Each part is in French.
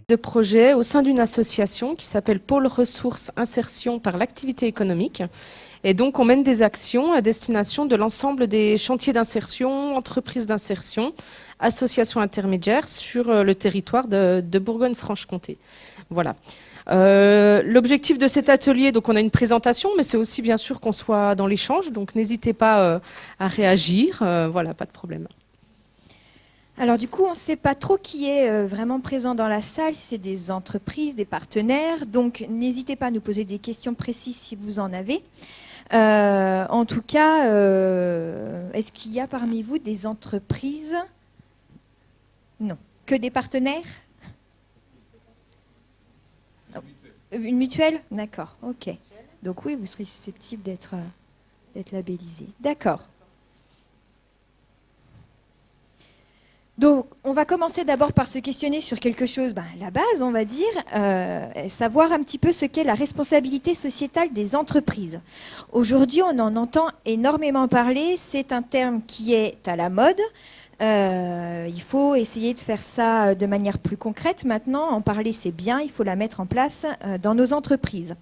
de projet au sein d'une association qui s'appelle Pôle Ressources Insertion par l'activité économique. Et donc, on mène des actions à destination de l'ensemble des chantiers d'insertion, entreprises d'insertion, associations intermédiaires sur le territoire de Bourgogne-Franche-Comté. Voilà. L'objectif de cet atelier, donc on a une présentation, mais c'est aussi bien sûr qu'on soit dans l'échange, donc n'hésitez pas à réagir. Voilà, pas de problème. Alors du coup, on ne sait pas trop qui est vraiment présent dans la salle, si c'est des entreprises, des partenaires, donc n'hésitez pas à nous poser des questions précises si vous en avez. En tout cas, est-ce qu'il y a parmi vous des entreprises? Non. Que des partenaires? Une mutuelle? D'accord, ok. Donc oui, vous serez susceptible d'être labellisé. D'accord. Donc, on va commencer d'abord par se questionner sur quelque chose, la base, on va dire, savoir un petit peu ce qu'est la responsabilité sociétale des entreprises. Aujourd'hui, on en entend énormément parler, c'est un terme qui est à la mode. Il faut essayer de faire ça de manière plus concrète maintenant. En parler, c'est bien, il faut la mettre en place dans nos entreprises.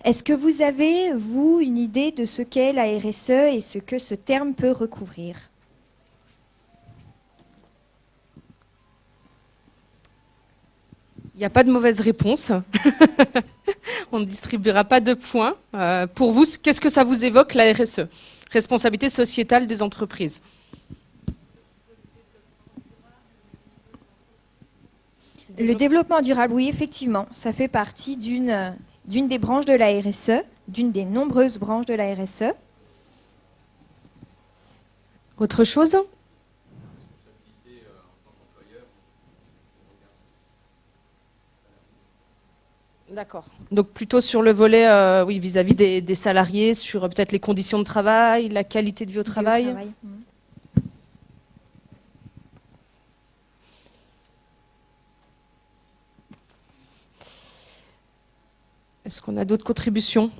Est-ce que vous avez, vous, une idée de ce qu'est la RSE et ce que ce terme peut recouvrir ? Il n'y a pas de mauvaise réponse. On ne distribuera pas de points. Pour vous, qu'est-ce que ça vous évoque, la RSE? Responsabilité sociétale des entreprises. Le développement durable, oui, effectivement. Ça fait partie d'une des branches de la RSE, d'une des nombreuses branches de la RSE. Autre chose ? D'accord. Donc plutôt sur le volet, oui, vis-à-vis des salariés, sur peut-être les conditions de travail, la qualité de vie au travail. Est-ce qu'on a d'autres contributions ?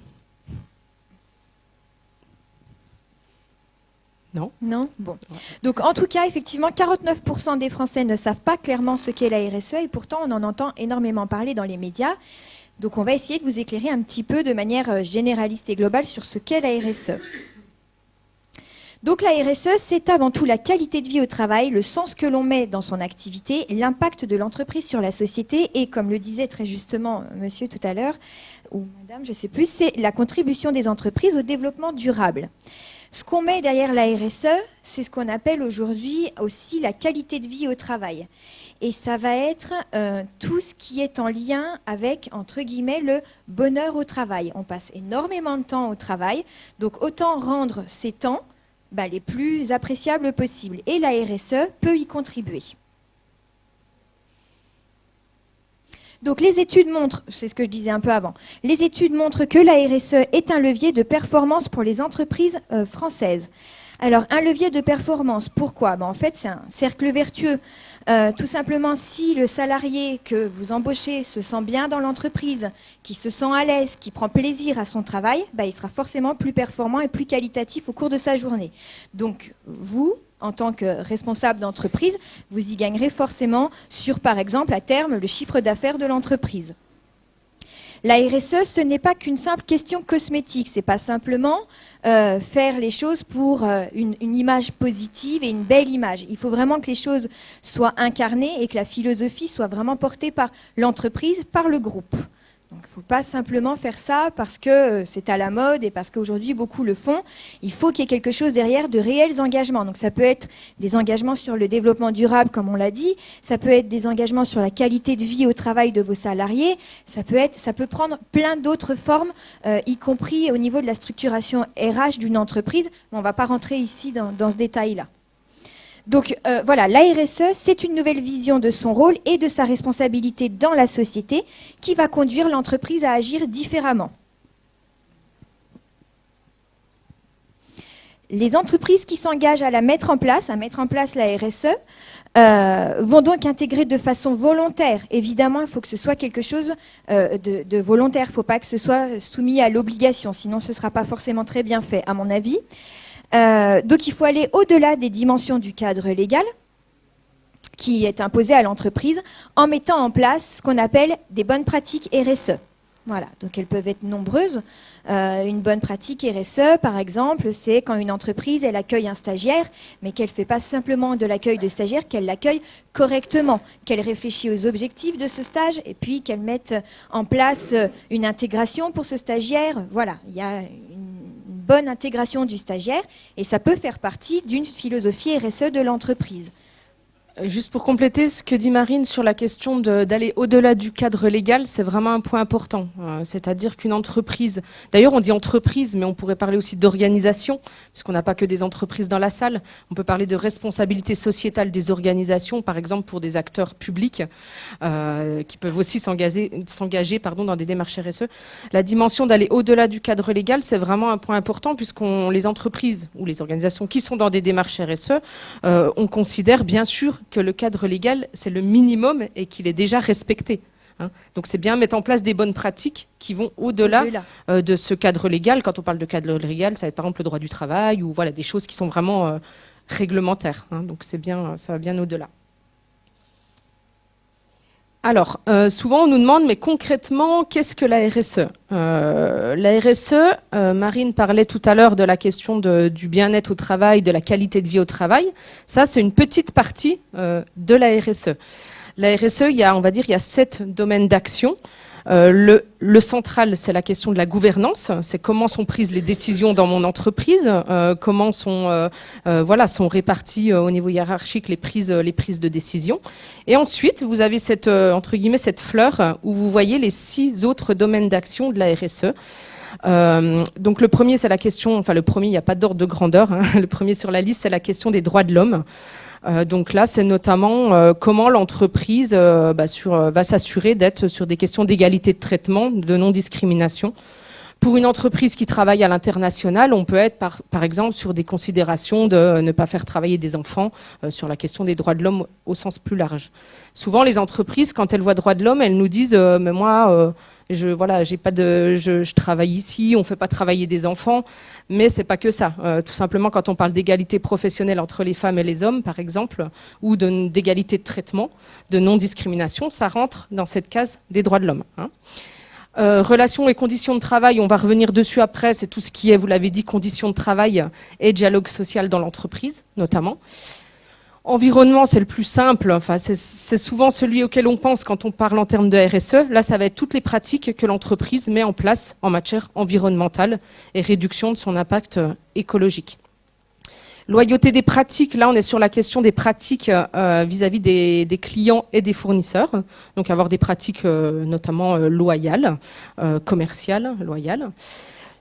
Non. Non. Bon. Donc en tout cas, effectivement, 49% des Français ne savent pas clairement ce qu'est la RSE et pourtant on en entend énormément parler dans les médias. Donc on va essayer de vous éclairer un petit peu de manière généraliste et globale sur ce qu'est la RSE. Donc la RSE, c'est avant tout la qualité de vie au travail, le sens que l'on met dans son activité, l'impact de l'entreprise sur la société et, comme le disait très justement monsieur tout à l'heure, ou madame, je ne sais plus, c'est la contribution des entreprises au développement durable. Ce qu'on met derrière la RSE, c'est ce qu'on appelle aujourd'hui aussi la qualité de vie au travail. Et ça va être tout ce qui est en lien avec, entre guillemets, le bonheur au travail. On passe énormément de temps au travail, donc autant rendre ces temps les plus appréciables possibles. Et la RSE peut y contribuer. Donc les études montrent, c'est ce que je disais un peu avant, les études montrent que la RSE est un levier de performance pour les entreprises françaises. Alors un levier de performance, pourquoi ? En fait, c'est un cercle vertueux. Tout simplement, si le salarié que vous embauchez se sent bien dans l'entreprise, qui se sent à l'aise, qui prend plaisir à son travail, il sera forcément plus performant et plus qualitatif au cours de sa journée. Donc vous, en tant que responsable d'entreprise, vous y gagnerez forcément sur, par exemple, à terme, le chiffre d'affaires de l'entreprise. La RSE, ce n'est pas qu'une simple question cosmétique. Ce n'est pas simplement faire les choses pour une image positive et une belle image. Il faut vraiment que les choses soient incarnées et que la philosophie soit vraiment portée par l'entreprise, par le groupe. Donc, il ne faut pas simplement faire ça parce que c'est à la mode et parce qu'aujourd'hui beaucoup le font. Il faut qu'il y ait quelque chose derrière de réels engagements. Donc ça peut être des engagements sur le développement durable, comme on l'a dit. Ça peut être des engagements sur la qualité de vie au travail de vos salariés. Ça peut prendre plein d'autres formes, y compris au niveau de la structuration RH d'une entreprise. Mais on ne va pas rentrer ici dans ce détail-là. Donc voilà, la RSE, c'est une nouvelle vision de son rôle et de sa responsabilité dans la société qui va conduire l'entreprise à agir différemment. Les entreprises qui s'engagent à mettre en place la RSE, vont donc intégrer de façon volontaire. Évidemment, il faut que ce soit quelque chose de volontaire. Il ne faut pas que ce soit soumis à l'obligation, sinon ce ne sera pas forcément très bien fait, à mon avis. Donc il faut aller au-delà des dimensions du cadre légal, qui est imposée à l'entreprise en mettant en place ce qu'on appelle des bonnes pratiques RSE. Voilà, donc elles peuvent être nombreuses. Une bonne pratique RSE, par exemple, c'est quand une entreprise, elle accueille un stagiaire, mais qu'elle ne fait pas simplement de l'accueil de stagiaire, qu'elle l'accueille correctement, qu'elle réfléchit aux objectifs de ce stage et puis qu'elle mette en place une intégration pour ce stagiaire. Voilà, il y a une bonne intégration du stagiaire et ça peut faire partie d'une philosophie RSE de l'entreprise. Juste pour compléter ce que dit Marine sur la question d'aller au-delà du cadre légal, c'est vraiment un point important. C'est-à-dire qu'une entreprise, d'ailleurs on dit entreprise, mais on pourrait parler aussi d'organisation, puisqu'on n'a pas que des entreprises dans la salle. On peut parler de responsabilité sociétale des organisations, par exemple pour des acteurs publics qui peuvent aussi s'engager dans des démarches RSE. La dimension d'aller au-delà du cadre légal, c'est vraiment un point important, puisqu'on les entreprises ou les organisations qui sont dans des démarches RSE, on considère bien sûr que le cadre légal, c'est le minimum et qu'il est déjà respecté. Donc c'est bien mettre en place des bonnes pratiques qui vont au-delà de ce cadre légal. Quand on parle de cadre légal, ça va être par exemple le droit du travail ou voilà, des choses qui sont vraiment réglementaires. Donc c'est bien, ça va bien au-delà. Alors, souvent on nous demande, mais concrètement, qu'est-ce que la RSE ? La RSE, Marine parlait tout à l'heure de la question du bien-être au travail, de la qualité de vie au travail. Ça, c'est une petite partie de la RSE. La RSE, on va dire, il y a 7 domaines d'action. Le central, c'est la question de la gouvernance, c'est comment sont prises les décisions dans mon entreprise, comment sont réparties au niveau hiérarchique les prises de décision. Et ensuite, vous avez cette, entre guillemets, cette fleur où vous voyez les 6 autres domaines d'action de la RSE. Donc le premier, c'est la question, enfin le premier, il n'y a pas d'ordre de grandeur, le premier sur la liste, c'est la question des droits de l'homme. Donc là, c'est notamment comment l'entreprise va s'assurer d'être sur des questions d'égalité de traitement, de non-discrimination. Pour une entreprise qui travaille à l'international, on peut être par exemple sur des considérations de ne pas faire travailler des enfants, sur la question des droits de l'homme au sens plus large. Souvent, les entreprises, quand elles voient droits de l'homme, elles nous disent mais moi, je travaille ici, on fait pas travailler des enfants, mais c'est pas que ça. Tout simplement, quand on parle d'égalité professionnelle entre les femmes et les hommes, par exemple, ou d'égalité de traitement, de non-discrimination, ça rentre dans cette case des droits de l'homme. Relations et conditions de travail, on va revenir dessus après, c'est tout ce qui est, vous l'avez dit, conditions de travail et dialogue social dans l'entreprise, notamment. Environnement, c'est le plus simple, enfin, c'est souvent celui auquel on pense quand on parle en termes de RSE. Là, ça va être toutes les pratiques que l'entreprise met en place en matière environnementale et réduction de son impact écologique. Loyauté des pratiques, là on est sur la question des pratiques vis-à-vis des clients et des fournisseurs. Donc avoir des pratiques notamment loyales, commerciales, loyales.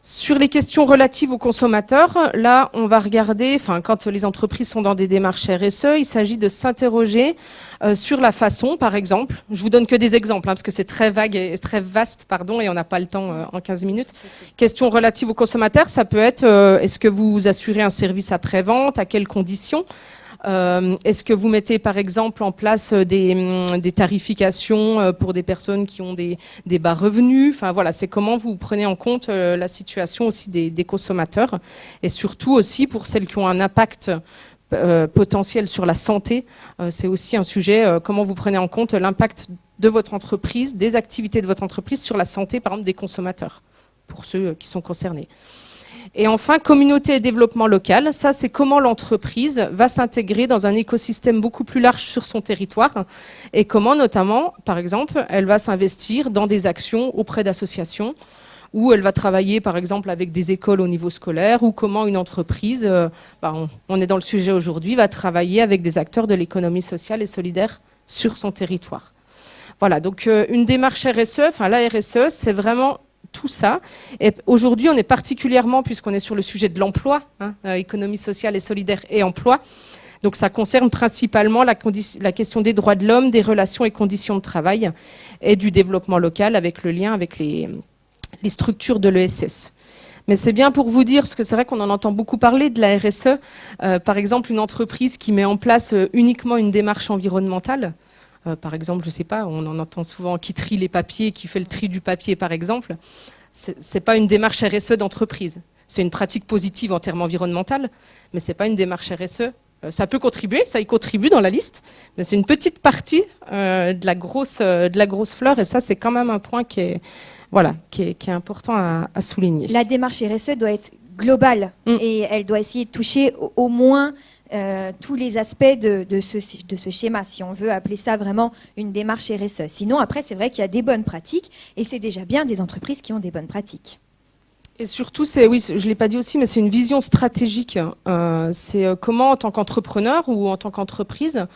Sur les questions relatives aux consommateurs, là on va regarder, quand les entreprises sont dans des démarches RSE, il s'agit de s'interroger sur la façon, par exemple, je vous donne que des exemples, parce que c'est très vague et très vaste, et on n'a pas le temps en 15 minutes. Questions relatives aux consommateurs, ça peut être, est-ce que vous assurez un service après-vente, à quelles conditions ? Est-ce que vous mettez par exemple en place des tarifications pour des personnes qui ont des bas revenus? Enfin voilà, c'est comment vous prenez en compte la situation aussi des consommateurs et surtout aussi pour celles qui ont un impact potentiel sur la santé. C'est aussi un sujet, comment vous prenez en compte l'impact de votre entreprise, des activités de votre entreprise sur la santé par exemple des consommateurs, pour ceux qui sont concernés. Et enfin, communauté et développement local, ça c'est comment l'entreprise va s'intégrer dans un écosystème beaucoup plus large sur son territoire et comment notamment, par exemple, elle va s'investir dans des actions auprès d'associations où elle va travailler par exemple avec des écoles au niveau scolaire ou comment une entreprise, on est dans le sujet aujourd'hui, va travailler avec des acteurs de l'économie sociale et solidaire sur son territoire. Voilà, donc une démarche RSE, la RSE, c'est vraiment tout ça. Et aujourd'hui, on est particulièrement, puisqu'on est sur le sujet de l'emploi, économie sociale et solidaire et emploi, donc ça concerne principalement la question des droits de l'homme, des relations et conditions de travail et du développement local avec le lien avec les structures de l'ESS. Mais c'est bien pour vous dire, parce que c'est vrai qu'on en entend beaucoup parler de la RSE, par exemple une entreprise qui met en place uniquement une démarche environnementale, par exemple, je ne sais pas, on en entend souvent qui trie les papiers, qui fait le tri du papier par exemple, c'est pas une démarche RSE d'entreprise. C'est une pratique positive en termes environnementaux, mais c'est pas une démarche RSE Ça peut contribuer, ça y contribue dans la liste, mais c'est une petite partie de la grosse fleur, et ça, c'est quand même un point qui est important à souligner. La démarche RSE doit être globale et elle doit essayer de toucher au moins tous les aspects de ce schéma, si on veut appeler ça vraiment une démarche RSE. Sinon, après, c'est vrai qu'il y a des bonnes pratiques, et c'est déjà bien des entreprises qui ont des bonnes pratiques. Et surtout, oui, je ne l'ai pas dit aussi, mais c'est une vision stratégique. C'est comment, en tant qu'entrepreneur ou en tant qu'entreprise,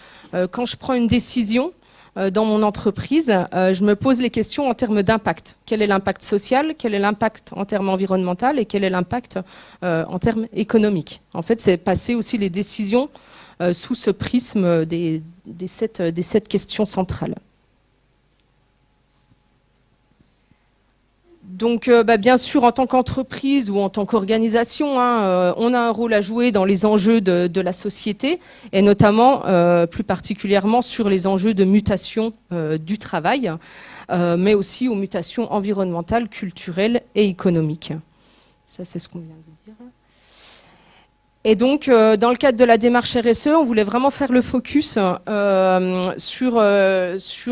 quand je prends une décision dans mon entreprise, je me pose les questions en termes d'impact. Quel est l'impact social? Quel est l'impact en termes environnemental? Et quel est l'impact en termes économiques? En fait, c'est passer aussi les décisions sous ce prisme des 7 questions centrales. Donc, bien sûr, en tant qu'entreprise ou en tant qu'organisation, on a un rôle à jouer dans les enjeux de la société, et notamment, plus particulièrement, sur les enjeux de mutation du travail, mais aussi aux mutations environnementales, culturelles et économiques. Ça, c'est ce qu'on vient de dire. Et donc, dans le cadre de la démarche RSE, on voulait vraiment faire le focus sur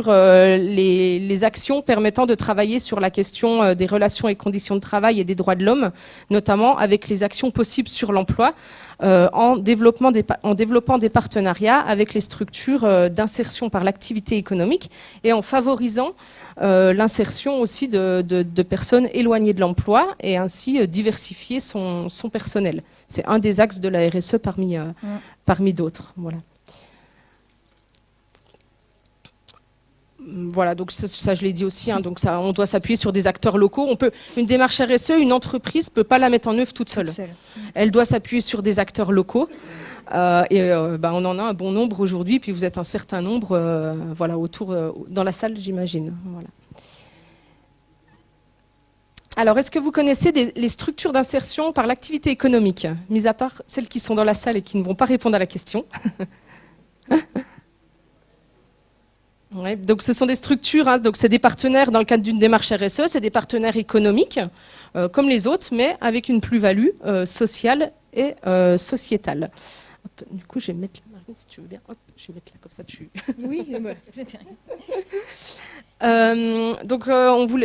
les actions permettant de travailler sur la question des relations et conditions de travail et des droits de l'homme, notamment avec les actions possibles sur l'emploi, en développant des partenariats avec les structures d'insertion par l'activité économique et en favorisant l'insertion aussi de personnes éloignées de l'emploi, et ainsi diversifier son personnel. C'est un des axes de la RSE parmi d'autres. Voilà, donc ça je l'ai dit aussi, donc ça, on doit s'appuyer sur des acteurs locaux. Une démarche RSE, une entreprise ne peut pas la mettre en œuvre toute seule. Elle doit s'appuyer sur des acteurs locaux. On en a un bon nombre aujourd'hui, puis vous êtes un certain nombre autour, dans la salle, j'imagine. Voilà. Alors, est-ce que vous connaissez les structures d'insertion par l'activité économique, mis à part celles qui sont dans la salle et qui ne vont pas répondre à la question? Ouais, donc ce sont des structures, donc c'est des partenaires dans le cadre d'une démarche RSE, c'est des partenaires économiques comme les autres, mais avec une plus-value sociale et sociétale. Hop, du coup, je vais mettre là, Marine, si tu veux bien. Hop, je vais mettre là, comme ça tu... Oui,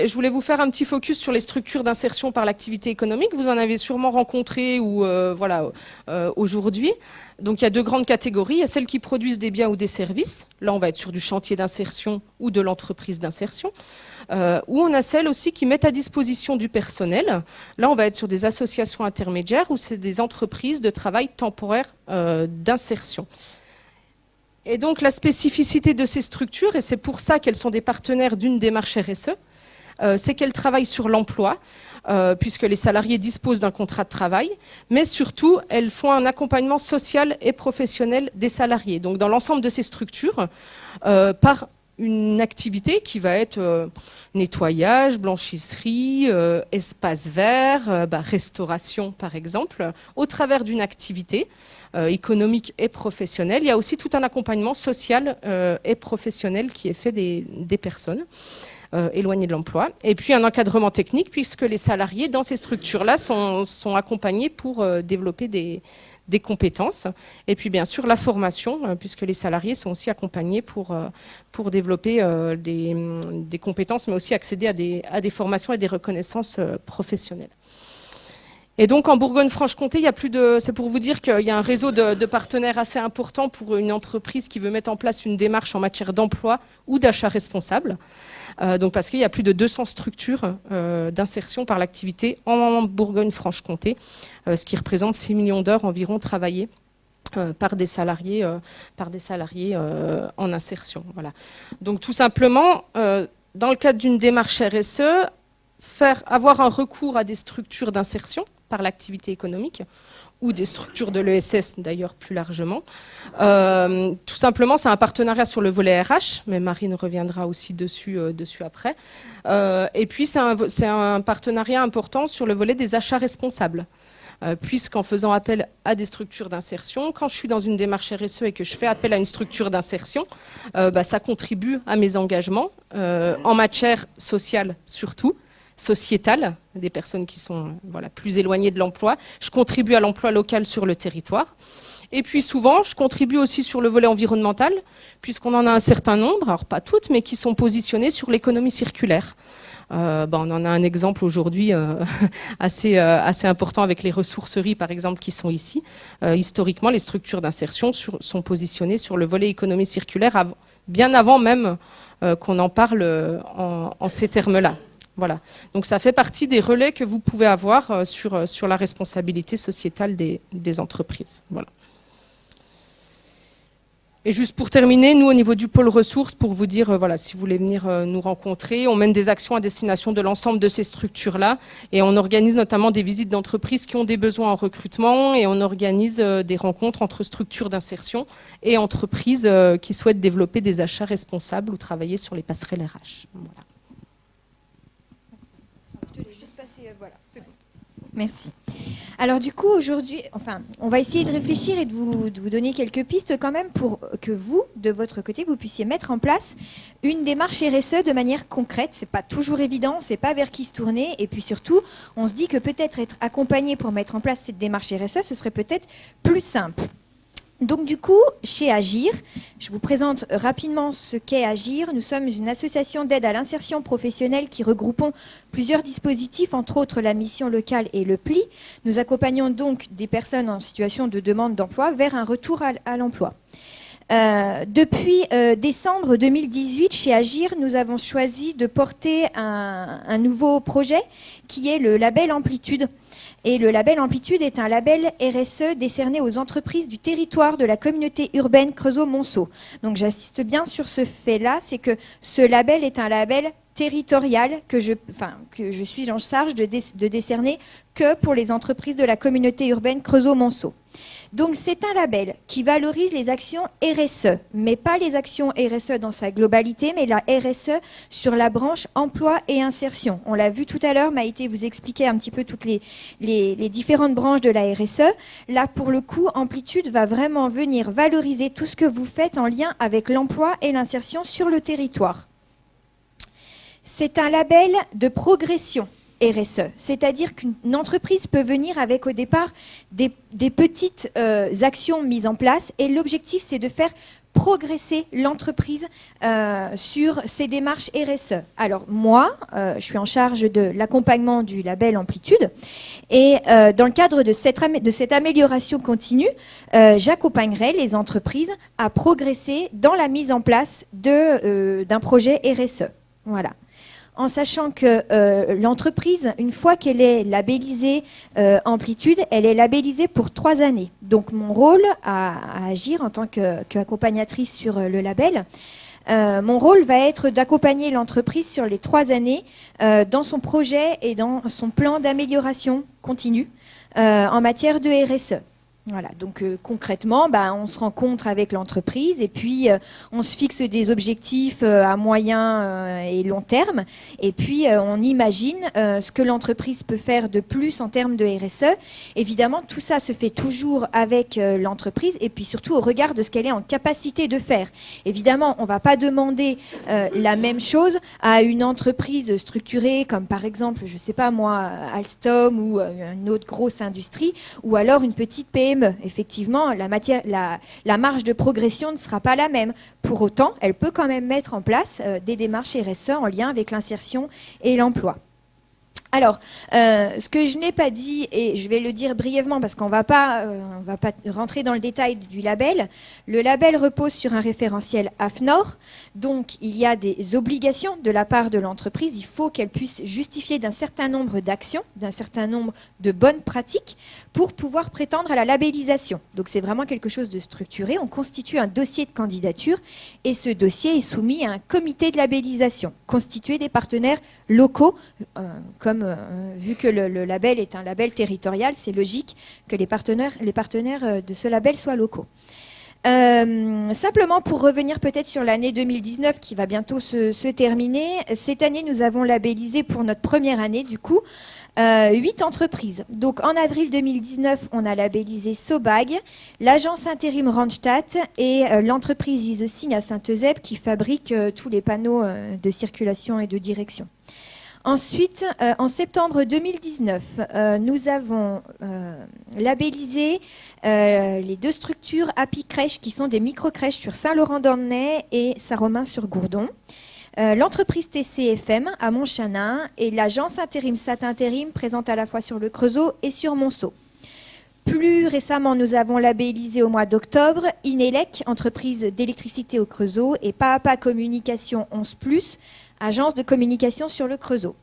je voulais vous faire un petit focus sur les structures d'insertion par l'activité économique. Vous en avez sûrement rencontré aujourd'hui. Donc il y a 2 grandes catégories. Il y a celles qui produisent des biens ou des services. Là, on va être sur du chantier d'insertion ou de l'entreprise d'insertion. Ou on a celles aussi qui mettent à disposition du personnel. Là, on va être sur des associations intermédiaires ou c'est des entreprises de travail temporaire d'insertion. Et donc la spécificité de ces structures, et c'est pour ça qu'elles sont des partenaires d'une démarche RSE, c'est qu'elles travaillent sur l'emploi, puisque les salariés disposent d'un contrat de travail, mais surtout elles font un accompagnement social et professionnel des salariés. Donc dans l'ensemble de ces structures, par une activité qui va être nettoyage, blanchisserie, espace vert, restauration par exemple, au travers d'une activité économique et professionnelle. Il y a aussi tout un accompagnement social et professionnel qui est fait des personnes éloignées de l'emploi. Et puis un encadrement technique, puisque les salariés dans ces structures-là sont accompagnés pour développer des compétences. Et puis bien sûr la formation, puisque les salariés sont aussi accompagnés pour développer des compétences, mais aussi accéder à des formations et des reconnaissances professionnelles. Et donc en Bourgogne-Franche-Comté, c'est pour vous dire qu'il y a un réseau de partenaires assez important pour une entreprise qui veut mettre en place une démarche en matière d'emploi ou d'achat responsable. Donc parce qu'il y a plus de 200 structures d'insertion par l'activité en Bourgogne-Franche-Comté, ce qui représente 6 millions d'heures environ travaillées par des salariés en insertion. Voilà. Donc tout simplement, dans le cadre d'une démarche RSE, avoir un recours à des structures d'insertion par l'activité économique, ou des structures de l'ESS d'ailleurs plus largement. Tout simplement, c'est un partenariat sur le volet RH, mais Marine reviendra aussi dessus après. Et puis, c'est un partenariat important sur le volet des achats responsables. Puisqu'en faisant appel à des structures d'insertion, quand je suis dans une démarche RSE et que je fais appel à une structure d'insertion, ça contribue à mes engagements, en matière sociale surtout, sociétale, des personnes qui sont plus éloignées de l'emploi. Je contribue à l'emploi local sur le territoire. Et puis souvent, je contribue aussi sur le volet environnemental, puisqu'on en a un certain nombre, alors pas toutes, mais qui sont positionnées sur l'économie circulaire. On en a un exemple aujourd'hui assez important avec les ressourceries, par exemple, qui sont ici. Historiquement, les structures d'insertion sont positionnées sur le volet économie circulaire bien avant même qu'on en parle en ces termes-là. Voilà. Donc ça fait partie des relais que vous pouvez avoir sur la responsabilité sociétale des entreprises. Voilà. Et juste pour terminer, nous, au niveau du pôle ressources, pour vous dire, voilà, si vous voulez venir nous rencontrer, on mène des actions à destination de l'ensemble de ces structures-là et on organise notamment des visites d'entreprises qui ont des besoins en recrutement et on organise des rencontres entre structures d'insertion et entreprises qui souhaitent développer des achats responsables ou travailler sur les passerelles RH. Voilà. Je te l'ai juste passé, voilà. Merci. Alors du coup, aujourd'hui, on va essayer de réfléchir et de vous donner quelques pistes quand même pour que vous, de votre côté, vous puissiez mettre en place une démarche RSE de manière concrète. C'est pas toujours évident, on ne sait pas vers qui se tourner. Et puis surtout, on se dit que peut-être être accompagné pour mettre en place cette démarche RSE, ce serait peut-être plus simple. Donc du coup, chez Agir, je vous présente rapidement ce qu'est Agir. Nous sommes une association d'aide à l'insertion professionnelle qui regroupons plusieurs dispositifs, entre autres la mission locale et le PLI. Nous accompagnons donc des personnes en situation de demande d'emploi vers un retour à l'emploi. Depuis décembre 2018, chez Agir, nous avons choisi de porter un nouveau projet qui est le label Amplitude. Et le label Amplitude est un label RSE décerné aux entreprises du territoire de la communauté urbaine Creusot-Monceau. Donc j'insiste bien sur ce fait-là, c'est que ce label est un label territorial que je suis en charge de décerner que pour les entreprises de la communauté urbaine Creusot-Monceau. Donc c'est un label qui valorise les actions RSE, mais pas les actions RSE dans sa globalité, mais la RSE sur la branche emploi et insertion. On l'a vu tout à l'heure, Maïté vous expliquait un petit peu toutes les différentes branches de la RSE. Là, pour le coup, Amplitude va vraiment venir valoriser tout ce que vous faites en lien avec l'emploi et l'insertion sur le territoire. C'est un label de progression RSE, c'est-à-dire qu'une entreprise peut venir avec au départ des petites actions mises en place et l'objectif c'est de faire progresser l'entreprise sur ces démarches RSE. Alors moi, je suis en charge de l'accompagnement du label Amplitude et dans le cadre de cette amélioration continue, j'accompagnerai les entreprises à progresser dans la mise en place d'un projet RSE. Voilà. En sachant que l'entreprise, une fois qu'elle est labellisée Amplitude, elle est labellisée pour 3 années. Donc mon rôle à Agir en tant qu'accompagnatrice sur le label, mon rôle va être d'accompagner l'entreprise sur les 3 années dans son projet et dans son plan d'amélioration continue en matière de RSE. Voilà, donc concrètement, on se rencontre avec l'entreprise et puis on se fixe des objectifs à moyen et long terme et puis on imagine ce que l'entreprise peut faire de plus en termes de RSE. Évidemment, tout ça se fait toujours avec l'entreprise et puis surtout au regard de ce qu'elle est en capacité de faire. Évidemment, on ne va pas demander la même chose à une entreprise structurée comme par exemple, je ne sais pas moi, Alstom ou une autre grosse industrie ou alors une petite PME. Effectivement, la marge de progression ne sera pas la même. Pour autant, elle peut quand même mettre en place des démarches RSE en lien avec l'insertion et l'emploi. Alors, ce que je n'ai pas dit, et je vais le dire brièvement parce qu'on ne va pas rentrer dans le détail du label, le label repose sur un référentiel AFNOR, donc il y a des obligations de la part de l'entreprise, il faut qu'elle puisse justifier d'un certain nombre d'actions, d'un certain nombre de bonnes pratiques pour pouvoir prétendre à la labellisation. Donc c'est vraiment quelque chose de structuré, on constitue un dossier de candidature et ce dossier est soumis à un comité de labellisation, constitué des partenaires locaux, vu que le label est un label territorial, c'est logique que les partenaires de ce label soient locaux. Simplement pour revenir peut-être sur l'année 2019 qui va bientôt se terminer, cette année nous avons labellisé pour notre première année du coup 8 entreprises. Donc en avril 2019 on a labellisé Sobag, l'agence intérim Randstad et l'entreprise Isosigne à Saint-Eusèbe qui fabrique tous les panneaux de circulation et de direction. Ensuite, en septembre 2019, nous avons labellisé les 2 structures Happy Crèche, qui sont des micro-crèches sur Saint-Laurent-d'Ornay et Saint-Romain-sur-Gourdon. L'entreprise TCFM à Montchanin et l'agence intérim SAT Intérim présente à la fois sur le Creusot et sur Monceau. Plus récemment, nous avons labellisé au mois d'octobre Inelec, entreprise d'électricité au Creusot, et PAPA Communication 11+, agence de communication sur le Creusot.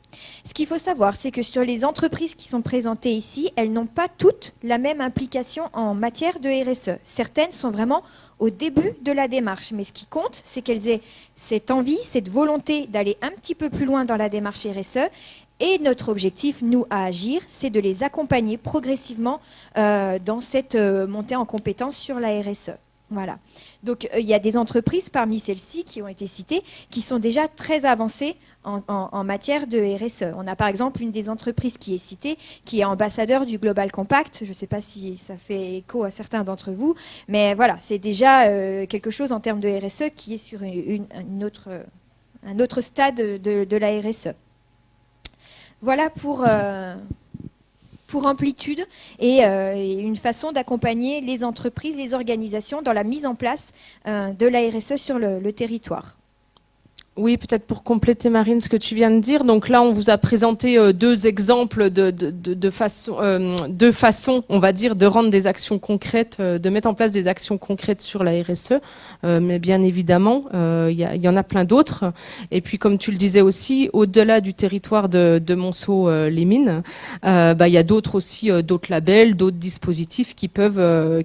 Ce qu'il faut savoir, c'est que sur les entreprises qui sont présentées ici, elles n'ont pas toutes la même implication en matière de RSE. Certaines sont vraiment au début de la démarche, mais ce qui compte, c'est qu'elles aient cette envie, cette volonté d'aller un petit peu plus loin dans la démarche RSE. Et notre objectif, nous, à Agir, c'est de les accompagner progressivement dans cette montée en compétences sur la RSE. Voilà. Donc, il y a des entreprises parmi celles-ci qui ont été citées qui sont déjà très avancées en matière de RSE. On a par exemple une des entreprises qui est citée, qui est ambassadeur du Global Compact. Je ne sais pas si ça fait écho à certains d'entre vous, mais voilà, c'est déjà quelque chose en termes de RSE qui est sur un autre stade de la RSE. Voilà pour Amplitude et une façon d'accompagner les entreprises, les organisations dans la mise en place de la RSE sur le territoire. Oui, peut-être pour compléter, Marine, ce que tu viens de dire. Donc là, on vous a présenté 2 exemples de façons, on va dire, de rendre des actions concrètes, de mettre en place des actions concrètes sur la RSE. Mais bien évidemment, il y en a plein d'autres. Et puis, comme tu le disais aussi, au-delà du territoire de Monceau-les-Mines, il y a d'autres aussi, d'autres labels, d'autres dispositifs qui peuvent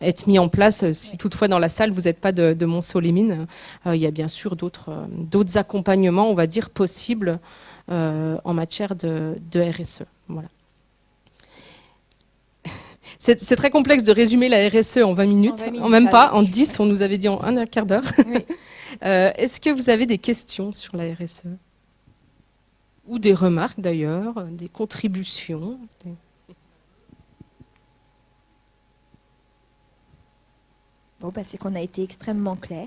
être mis en place. Si toutefois dans la salle vous n'êtes pas de Monceau-les-Mines, il y a bien sûr d'autres accompagnements, on va dire, possibles en matière de RSE. Voilà. C'est très complexe de résumer la RSE en 20 minutes, en même pas, en 10, on nous avait dit en un quart d'heure. Oui. Est-ce que vous avez des questions sur la RSE? Ou des remarques d'ailleurs, des contributions Bon, c'est qu'on a été extrêmement clair.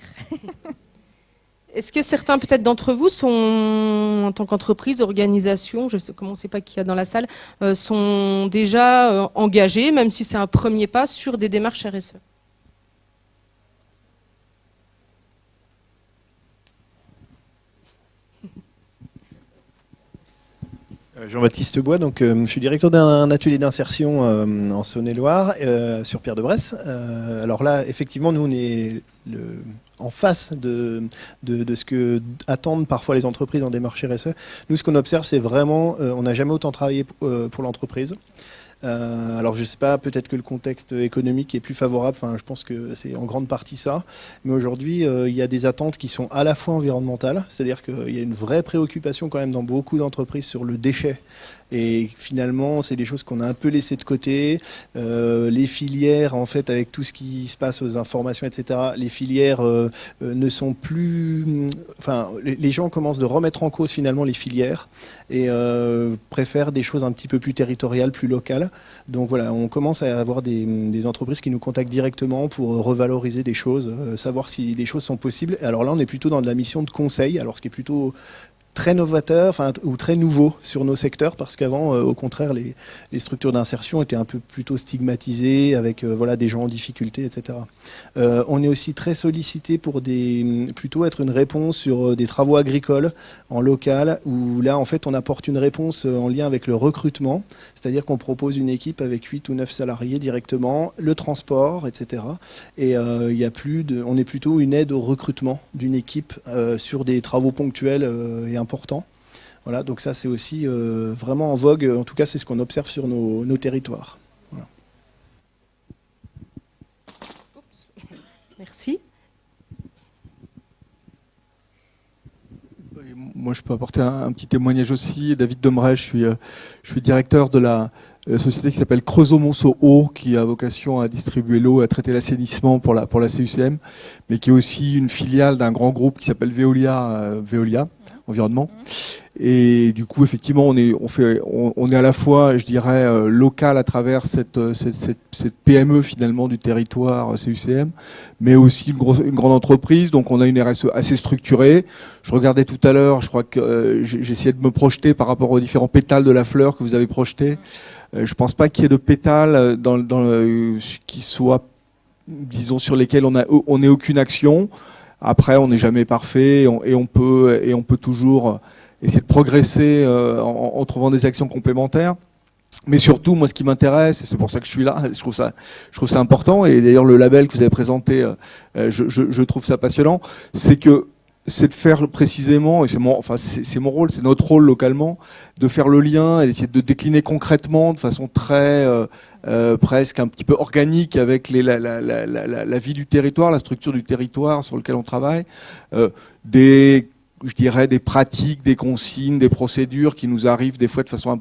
Est-ce que certains peut-être d'entre vous sont, en tant qu'entreprise, organisation, je ne sais pas qui y a dans la salle, sont déjà engagés, même si c'est un premier pas, sur des démarches RSE? Jean-Baptiste Bois, donc je suis directeur d'un atelier d'insertion en Saône-et-Loire, sur Pierre-de-Bresse. Alors là, effectivement, nous, on est en face de ce que attendent parfois les entreprises en démarche RSE. Nous, ce qu'on observe, c'est vraiment, on n'a jamais autant travaillé pour l'entreprise. Alors je ne sais pas, peut-être que le contexte économique est plus favorable, enfin je pense que c'est en grande partie ça, mais aujourd'hui il y a des attentes qui sont à la fois environnementales, c'est-à-dire qu'il y a une vraie préoccupation quand même dans beaucoup d'entreprises sur le déchet, et finalement c'est des choses qu'on a un peu laissées de côté. Les filières, en fait, avec tout ce qui se passe aux informations, etc., les filières ne sont plus, enfin les gens commencent de remettre en cause finalement les filières et préfèrent des choses un petit peu plus territoriales, plus locales. Donc voilà, on commence à avoir des entreprises qui nous contactent directement pour revaloriser des choses, savoir si des choses sont possibles. Alors là, on est plutôt dans de la mission de conseil, alors ce qui est plutôt très novateur, ou très nouveau sur nos secteurs, parce qu'avant, au contraire, les structures d'insertion étaient un peu plutôt stigmatisées, avec des gens en difficulté, etc. On est aussi très sollicité pour plutôt être une réponse sur des travaux agricoles en local, où là, en fait, on apporte une réponse en lien avec le recrutement, c'est-à-dire qu'on propose une équipe avec 8 ou 9 salariés directement, le transport, etc. Et on est plutôt une aide au recrutement d'une équipe sur des travaux ponctuels et important. Voilà, donc ça c'est aussi vraiment en vogue, en tout cas c'est ce qu'on observe sur nos territoires. Voilà. Merci. Moi je peux apporter un petit témoignage aussi. David Domray, je suis directeur de la société qui s'appelle Creusot-Monceau Eau, qui a vocation à distribuer l'eau, à traiter l'assainissement pour la CUCM, mais qui est aussi une filiale d'un grand groupe qui s'appelle Veolia Environnement. Et du coup, effectivement, on est à la fois, je dirais, local à travers cette PME finalement du territoire CUCM, mais aussi une grande entreprise. Donc, on a une RSE assez structurée. Je regardais tout à l'heure, je crois que j'essayais de me projeter par rapport aux différents pétales de la fleur que vous avez projetés. Je pense pas qu'il y ait de pétales qui soient, disons, sur lesquels on n'ait aucune action. Après, on n'est jamais parfait et on peut toujours essayer de progresser en trouvant des actions complémentaires. Mais surtout, moi, ce qui m'intéresse, et c'est pour ça que je suis là, je trouve ça important, et d'ailleurs le label que vous avez présenté, je trouve ça passionnant, c'est de faire précisément, et c'est mon rôle, c'est notre rôle localement, de faire le lien et d'essayer de décliner concrètement, de façon très presque un petit peu organique avec la vie du territoire, la structure du territoire sur lequel on travaille, je dirais des pratiques, des consignes, des procédures qui nous arrivent des fois de façon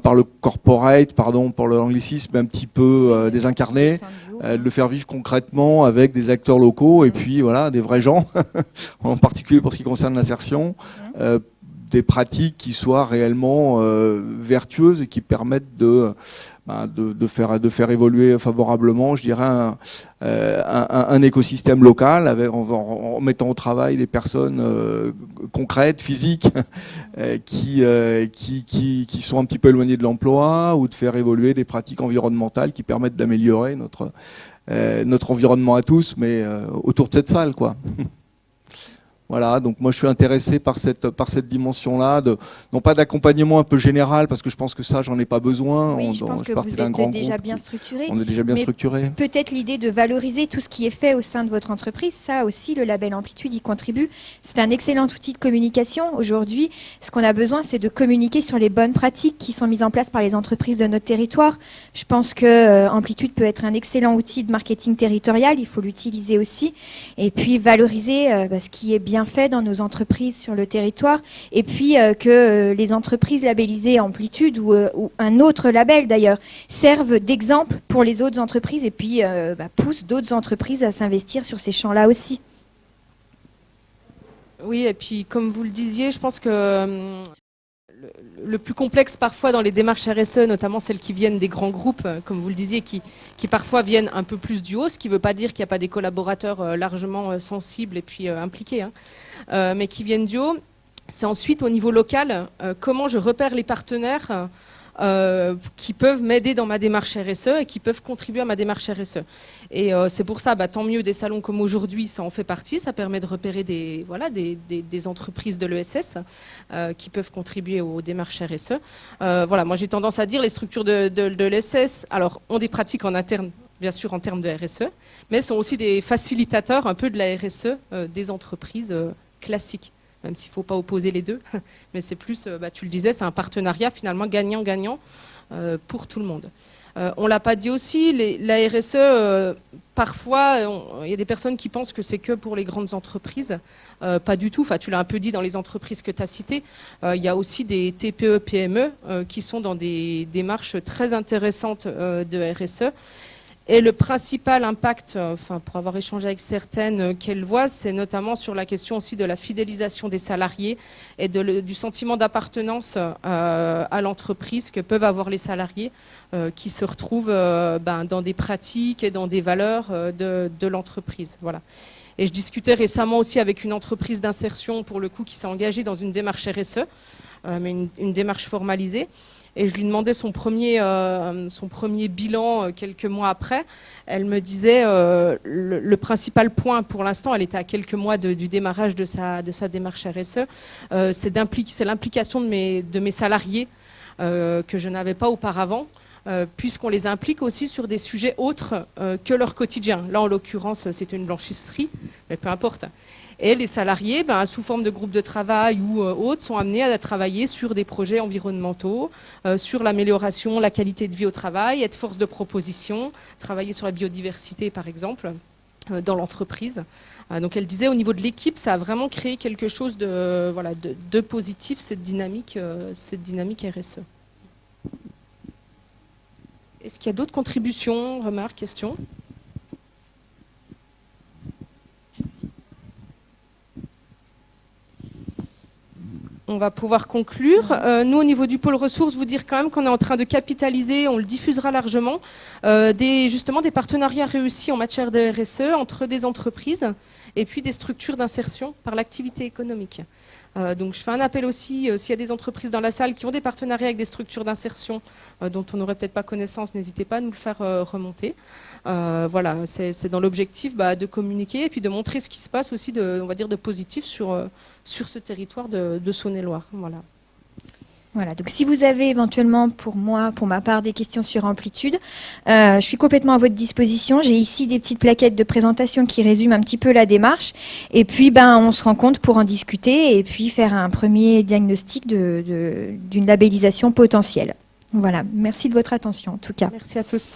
par le corporate, pardon pour l'anglicisme, un petit peu désincarné, de le faire vivre concrètement avec des acteurs locaux et puis voilà, des vrais gens, en particulier pour ce qui concerne l'insertion, des pratiques qui soient réellement vertueuses et qui permettent de faire évoluer favorablement, je dirais, un écosystème local en mettant au travail des personnes concrètes, physiques, qui sont un petit peu éloignées de l'emploi, ou de faire évoluer des pratiques environnementales qui permettent d'améliorer notre environnement à tous, mais autour de cette salle, quoi. Voilà, donc moi je suis intéressé par cette dimension-là, non pas d'accompagnement un peu général, parce que je pense que ça, j'en ai pas besoin. Oui, je pense que vous êtes déjà bien structuré. On est déjà bien structuré. Peut-être l'idée de valoriser tout ce qui est fait au sein de votre entreprise, ça aussi, le label Amplitude y contribue. C'est un excellent outil de communication. Aujourd'hui, ce qu'on a besoin, c'est de communiquer sur les bonnes pratiques qui sont mises en place par les entreprises de notre territoire. Je pense que Amplitude peut être un excellent outil de marketing territorial, il faut l'utiliser aussi. Et puis valoriser ce qui est bien fait dans nos entreprises sur le territoire, et puis que les entreprises labellisées Amplitude ou un autre label d'ailleurs servent d'exemple pour les autres entreprises et puis poussent d'autres entreprises à s'investir sur ces champs-là aussi. Oui, et puis comme vous le disiez, je pense que le plus complexe parfois dans les démarches RSE, notamment celles qui viennent des grands groupes, comme vous le disiez, qui parfois viennent un peu plus du haut, ce qui ne veut pas dire qu'il n'y a pas des collaborateurs largement sensibles et puis impliqués, mais qui viennent du haut, c'est ensuite au niveau local, comment je repère les partenaires qui peuvent m'aider dans ma démarche RSE et qui peuvent contribuer à ma démarche RSE. Et c'est pour ça, tant mieux, des salons comme aujourd'hui, ça en fait partie, ça permet de repérer des entreprises de l'ESS qui peuvent contribuer aux démarches RSE. Moi j'ai tendance à dire les structures de l'ESS ont des pratiques en interne, bien sûr en termes de RSE, mais sont aussi des facilitateurs un peu de la RSE des entreprises classiques. Même s'il ne faut pas opposer les deux, mais c'est plus, tu le disais, c'est un partenariat finalement gagnant-gagnant pour tout le monde. On ne l'a pas dit aussi, la RSE, parfois, il y a des personnes qui pensent que c'est que pour les grandes entreprises. Pas du tout, tu l'as un peu dit dans les entreprises que tu as citées. Il y a aussi des TPE, PME qui sont dans des démarches très intéressantes de RSE. Et le principal impact, pour avoir échangé avec certaines qu'elles voient, c'est notamment sur la question aussi de la fidélisation des salariés et du sentiment d'appartenance à l'entreprise que peuvent avoir les salariés qui se retrouvent dans des pratiques et dans des valeurs de l'entreprise. Voilà. Et je discutais récemment aussi avec une entreprise d'insertion, pour le coup, qui s'est engagée dans une démarche RSE, mais une démarche formalisée. Et je lui demandais son premier bilan quelques mois après. Elle me disait le principal point pour l'instant, elle était à quelques mois du démarrage de sa démarche RSE, c'est l'implication de mes salariés que je n'avais pas auparavant, puisqu'on les implique aussi sur des sujets autres que leur quotidien. Là, en l'occurrence, c'était une blanchisserie, mais peu importe. Et les salariés, sous forme de groupe de travail ou autres, sont amenés à travailler sur des projets environnementaux, sur l'amélioration, la qualité de vie au travail, être force de proposition, travailler sur la biodiversité, par exemple, dans l'entreprise. Donc elle disait, au niveau de l'équipe, ça a vraiment créé quelque chose de positif, cette dynamique RSE. Est-ce qu'il y a d'autres contributions, remarques, questions ? On va pouvoir conclure. Nous, au niveau du pôle ressources, vous dire quand même qu'on est en train de capitaliser, on le diffusera largement, justement des partenariats réussis en matière de RSE entre des entreprises et puis des structures d'insertion par l'activité économique. Donc je fais un appel aussi, s'il y a des entreprises dans la salle qui ont des partenariats avec des structures d'insertion dont on n'aurait peut-être pas connaissance, n'hésitez pas à nous le faire remonter. Voilà, c'est dans l'objectif de communiquer et puis de montrer ce qui se passe aussi on va dire de positif sur ce territoire de Saône-et-Loire. Voilà. Voilà, donc si vous avez éventuellement pour ma part, des questions sur Amplitude, je suis complètement à votre disposition. J'ai ici des petites plaquettes de présentation qui résument un petit peu la démarche. Et puis, on se rencontre pour en discuter et puis faire un premier diagnostic d'une labellisation potentielle. Voilà, merci de votre attention en tout cas. Merci à tous.